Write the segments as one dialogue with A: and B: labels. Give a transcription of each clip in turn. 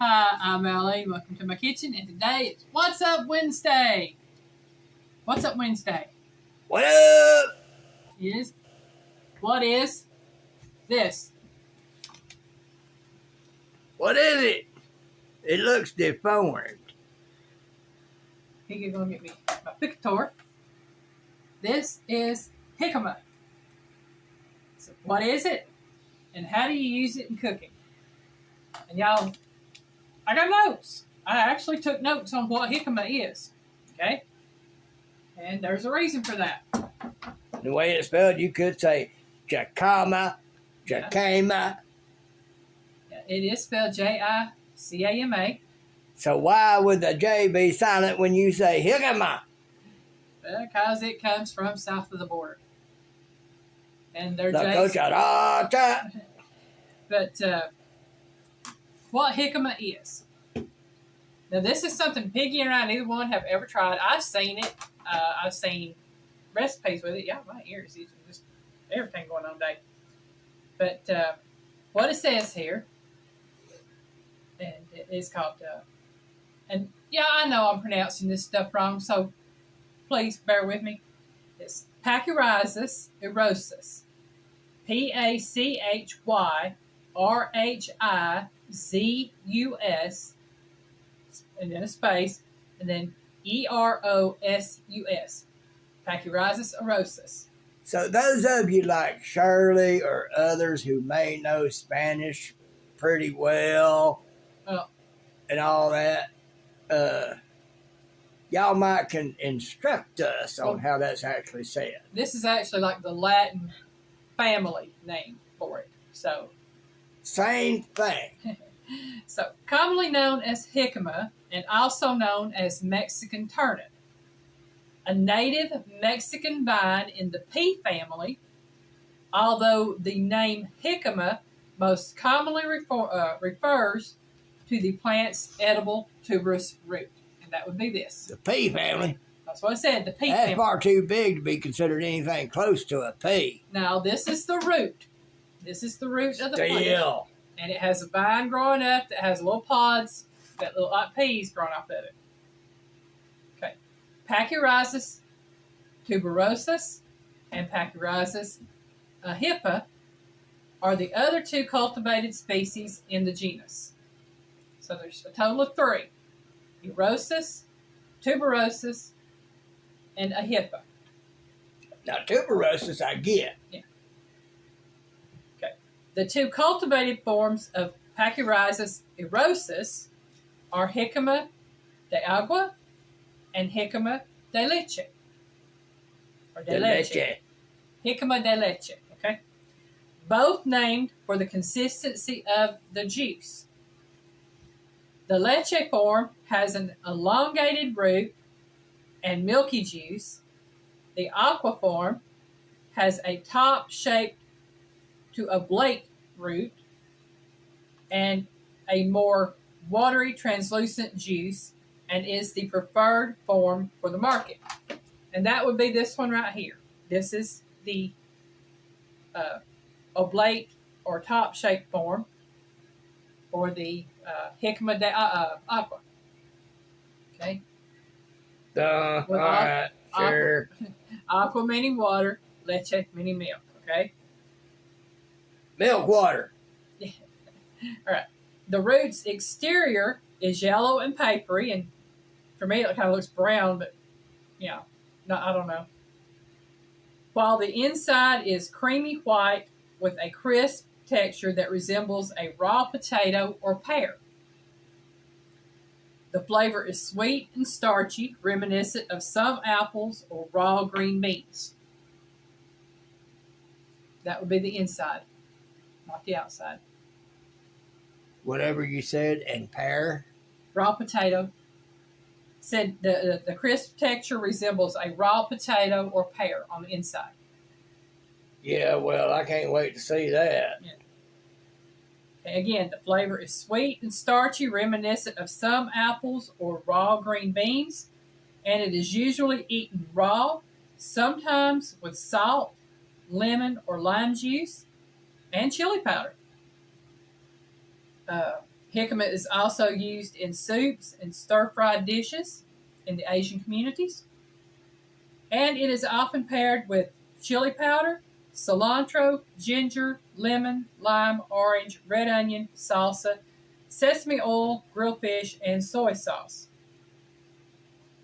A: Hi, I'm Alyne. Welcome to my kitchen, and today it's What's Up Wednesday. What's Up Wednesday?
B: What up?
A: What is this?
B: What is it? It looks deformed.
A: You're gonna get me my picture. This is jicama. So what is it, and how do you use it in cooking? And y'all, I got notes. I actually took notes on what jicama is. Okay, and there's a reason for that.
B: The way it's spelled, you could say Jicama, Jicama.
A: It is spelled Jicama.
B: So why would the J be silent when you say Jicama?
A: Because it comes from south of the border. And they're
B: But
A: what jicama is. Now, this is something Piggy and I, neither one, have ever tried. I've seen it. I've seen recipes with it. Yeah, my ears, just everything going on today. But what it says here, and it is called, and yeah, I know I'm pronouncing this stuff wrong, so please bear with me. It's Pachyrizis erosus. Pachyrizus, and then a space, and then erosus. Pachyrizis erosus.
B: So those of you like Shirley or others who may know Spanish pretty well and all that, y'all might can instruct us on how that's actually said.
A: This is actually like the Latin family name for it. So
B: same thing.
A: So commonly known as jicama and also known as Mexican turnip, a native Mexican vine in the pea family, although the name jicama most commonly refers to the plant's edible tuberous root. And that would be this.
B: The pea family?
A: That's what I said, the pea
B: That's
A: family.
B: far too big to be considered anything close to a pea.
A: Now, this is the root. This is the root of the plant.
B: Still.
A: And it has a vine growing up that has little pods that look like peas growing off of it. Okay. Pachyrizis tuberosus and Pachyrizis hippa are the other two cultivated species in the genus. So there's a total of 3. Erosus, tuberosus, and a hippa.
B: Now, tuberosus I get.
A: Yeah. Okay. The 2 cultivated forms of Pachyrizis erosus are Jicama de agua and Jicama de leche. Or de leche. Jicama de leche. Okay. Both named for the consistency of the juice. The leche form has an elongated root and milky juice. The aqua form has a top-shaped to oblate root and a more watery, translucent juice, and is the preferred form for the market. And that would be this one right here. This is the oblate or top-shaped form for the Jicama de agua. Okay?
B: All right, sure.
A: Aqua meaning water, leche meaning milk, okay?
B: Milk water.
A: Yeah. All right. The root's exterior is yellow and papery, and for me it kind of looks brown, but, yeah, no, I don't know. While the inside is creamy white with a crisp texture that resembles a raw potato or pear. The flavor is sweet and starchy, reminiscent of some apples or raw green beans. That would be the inside, not the outside.
B: Whatever you said, and pear?
A: Raw potato. Said the crisp texture resembles a raw potato or pear on the inside.
B: Yeah, well, I can't wait to see that.
A: Yeah. Again, the flavor is sweet and starchy, reminiscent of some apples or raw green beans, and it is usually eaten raw, sometimes with salt, lemon or lime juice, and chili powder. Jicama is also used in soups and stir-fried dishes in the Asian communities. And it is often paired with chili powder, cilantro, ginger, lemon, lime, orange, red onion, salsa, sesame oil, grilled fish, and soy sauce.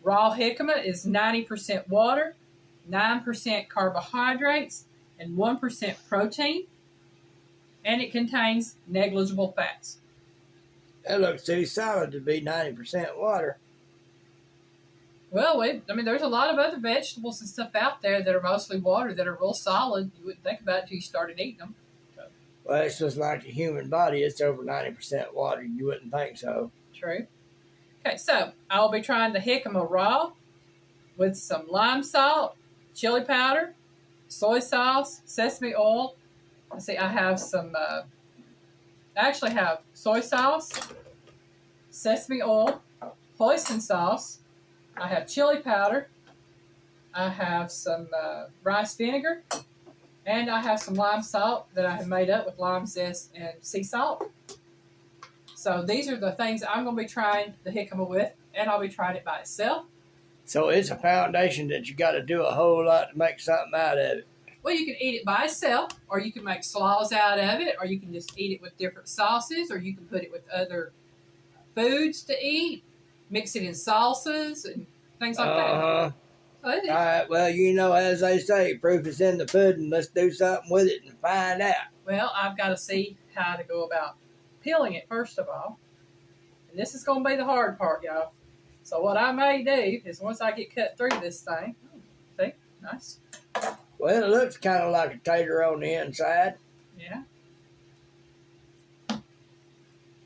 A: Raw jicama is 90% water, 9% carbohydrates, and 1% protein, and it contains negligible fats.
B: That looks too solid to be 90% water.
A: Well, there's a lot of other vegetables and stuff out there that are mostly water that are real solid. You wouldn't think about it until you started eating them. So.
B: Well, it's just like the human body. It's over 90% water. You wouldn't think so.
A: True. Okay, so I'll be trying the jicama raw with some lime salt, chili powder, soy sauce, sesame oil. Let's see, I have some, I actually have soy sauce, sesame oil, hoisin sauce. I have chili powder. I have some rice vinegar. And I have some lime salt that I have made up with lime zest and sea salt. So these are the things I'm going to be trying the jicama with, and I'll be trying it by itself.
B: So it's a foundation that you got to do a whole lot to make something out of it.
A: Well, you can eat it by itself, or you can make slaws out of it, or you can just eat it with different sauces, or you can put it with other foods to eat, mix it in salsas and things like that.
B: All right, well, you know, as they say, proof is in the pudding. Let's do something with it and find out.
A: Well, I've got to see how to go about peeling it, first of all. And this is going to be the hard part, y'all. So what I may do is once I get cut through this thing, see, nice.
B: Well, it looks kind of like a tater on the inside.
A: Yeah.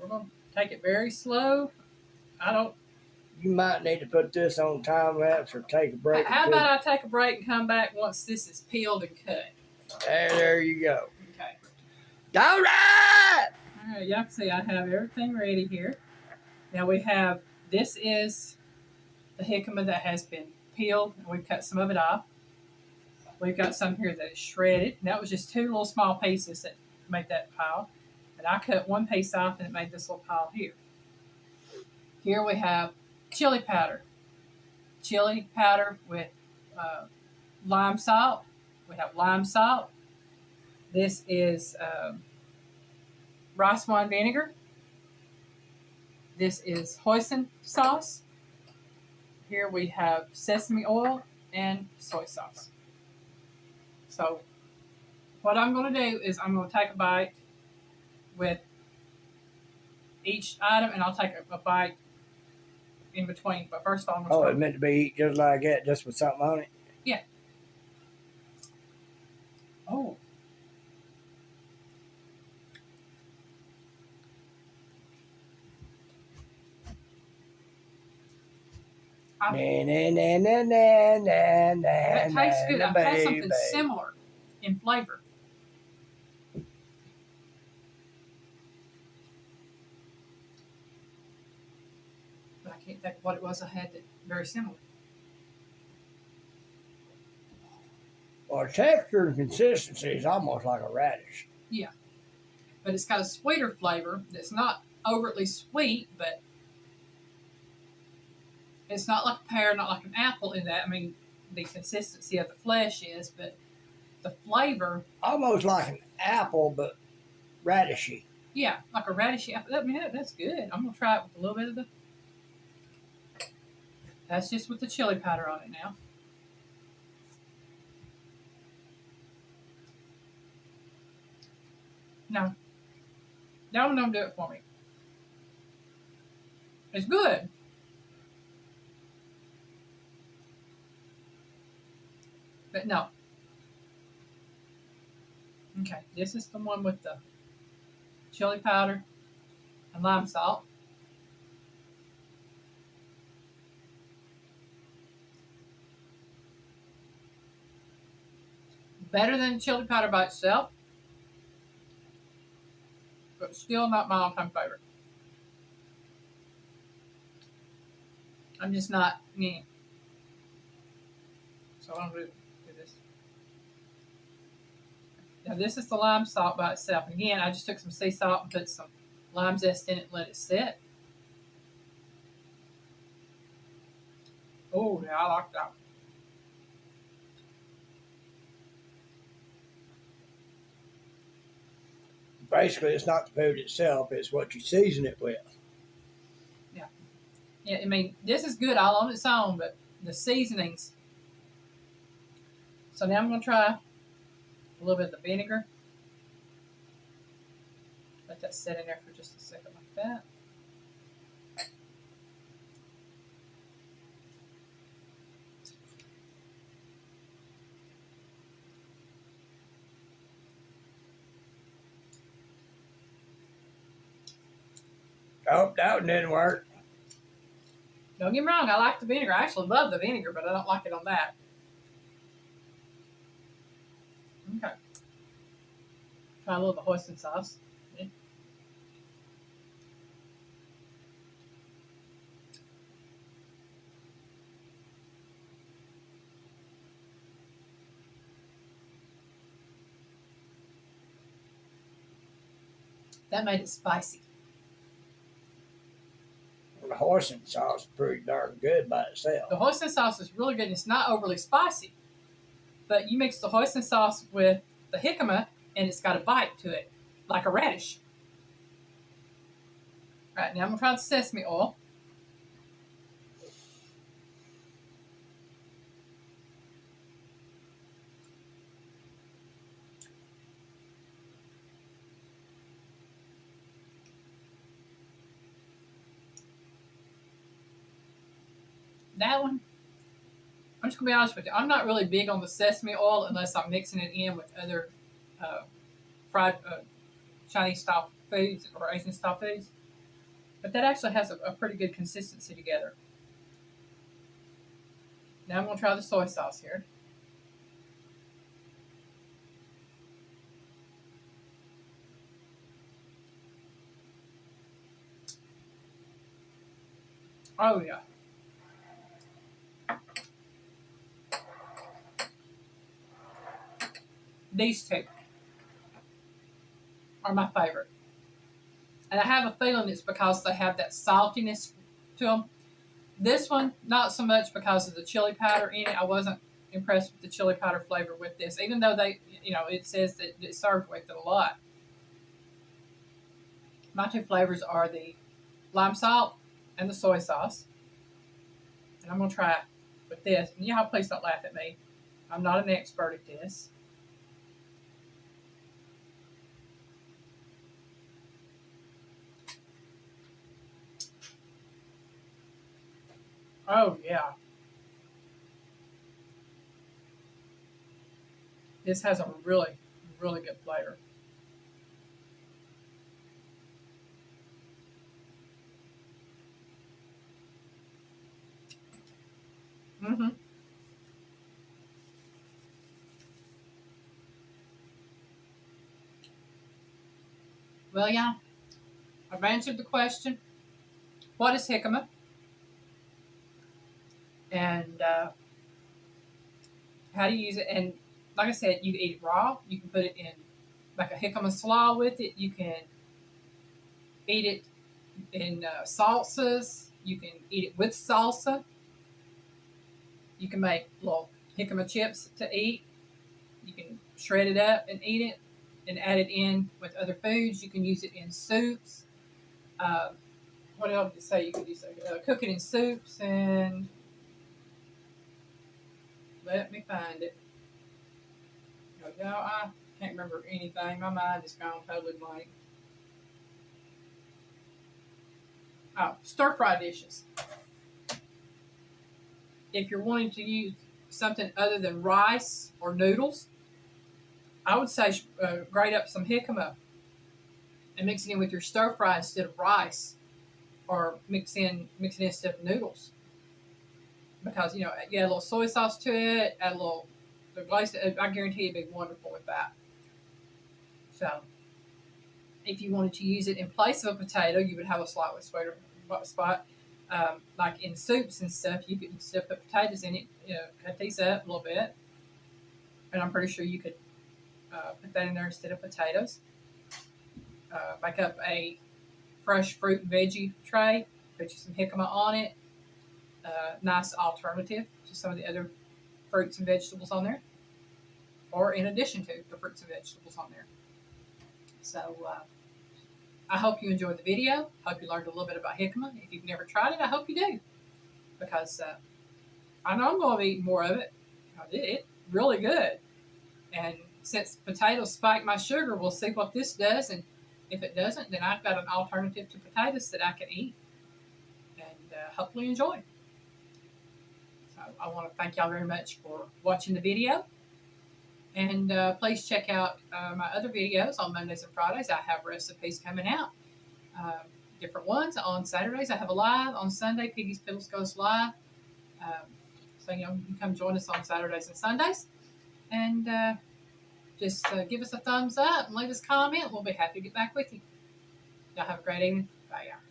A: We're going to take it very slow.
B: You might need to put this on time lapse or take a break.
A: How about I take a break and come back once this is peeled and cut?
B: There you go.
A: Okay.
B: All right!
A: All right, y'all can see I have everything ready here. Now this is the jicama that has been peeled, and we've cut some of it off. We've got some here that is shredded. And that was just 2 little small pieces that made that pile. And I cut 1 piece off, and it made this little pile here. Here we have chili powder. Chili powder with lime salt. We have lime salt. This is rice wine vinegar. This is hoisin sauce. Here we have sesame oil and soy sauce. So what I'm going to do is I'm going to take a bite with each item, and I'll take a bite in between. But first of all, I'm going to
B: it's meant to be eat just like that, just with something on it?
A: Yeah. Oh. That tastes good. I've had something similar in flavor. But I can't think of what it was I had that very similar.
B: Well, texture and consistency is almost like a radish.
A: Yeah. But it's got a sweeter flavor that's not overtly sweet, but it's not like a pear, not like an apple in that. I mean, the consistency of the flesh is, but the flavor...
B: Almost like an apple, but radishy.
A: Yeah, like a radishy apple. I mean, that's good. I'm going to try it with a little bit of the... That's just with the chili powder on it now. No. That one don't do it for me. It's good. But no. Okay, this is the one with the chili powder and lime salt. Better than chili powder by itself, but still not my all-time favorite. I'm just not, So I'm going to do this. Now this is the lime salt by itself. Again, I just took some sea salt and put some lime zest in it and let it sit. Oh, yeah, I like that.
B: Basically, it's not the food itself; it's what you season it with.
A: Yeah, I mean, this is good all on its own, but the seasonings. So now I'm going to try a little bit of the vinegar. Let that sit in there for just a second like that.
B: Oh, that one didn't work.
A: Don't get me wrong, I like the vinegar. I actually love the vinegar, but I don't like it on that. Okay. Try a little of the hoisin sauce. Yeah. That made it spicy.
B: The hoisin sauce is pretty darn good by itself.
A: The hoisin sauce is really good and it's not overly spicy. But you mix the hoisin sauce with the jicama and it's got a bite to it, like a radish. All right, now I'm going to try the sesame oil. That one, I'm just going to be honest with you, I'm not really big on the sesame oil unless I'm mixing it in with other fried Chinese style foods or Asian style foods. But that actually has a pretty good consistency together. Now I'm going to try the soy sauce here. Oh, yeah. These two are my favorite. And I have a feeling it's because they have that saltiness to them. This one, not so much because of the chili powder in it. I wasn't impressed with the chili powder flavor with this, even though it says that it's served with it a lot. My two flavors are the lime salt and the soy sauce. And I'm going to try it with this. And y'all, please don't laugh at me. I'm not an expert at this. Oh, yeah. This has a really, really good flavor. Mm-hmm. Well, yeah, I've answered the question. What is jicama? And how to use it? And like I said, you can eat it raw. You can put it in like a jicama slaw with it. You can eat it in salsas. You can eat it with salsa. You can make little jicama chips to eat. You can shred it up and eat it and add it in with other foods. You can use it in soups. Uh, what else did you say? You could use cook it in soups and let me find it. No, I can't remember anything. My mind is gone totally blank. Oh, stir fry dishes. If you're wanting to use something other than rice or noodles, I would say grate up some jicama and mix it in with your stir fry instead of rice, or mix it in instead of noodles. Because you add a little soy sauce to it, add a little the glaze. I guarantee it'd be wonderful with that. So, if you wanted to use it in place of a potato, you would have a slightly sweeter spot. Like in soups and stuff, you could still put potatoes in it. Cut these up a little bit, and I'm pretty sure you could put that in there instead of potatoes. Make up a fresh fruit and veggie tray. Put you some jicama on it. Nice alternative to some of the other fruits and vegetables on there, or in addition to the fruits and vegetables on there. So I hope you enjoyed the video. Hope you learned a little bit about jicama. If you've never tried it, I hope you do, because I know I'm going to be eating more of it. It's really good. And since potatoes spike my sugar, we'll see what this does. And if it doesn't, then I've got an alternative to potatoes that I can eat and hopefully enjoy. So I want to thank y'all very much for watching the video. And please check out my other videos on Mondays and Fridays. I have recipes coming out, different ones. On Saturdays, I have a live. On Sunday, Piggy's Piddles goes live. So, you can come join us on Saturdays and Sundays. And just give us a thumbs up and leave us a comment. We'll be happy to get back with you. Y'all have a great evening. Bye, y'all.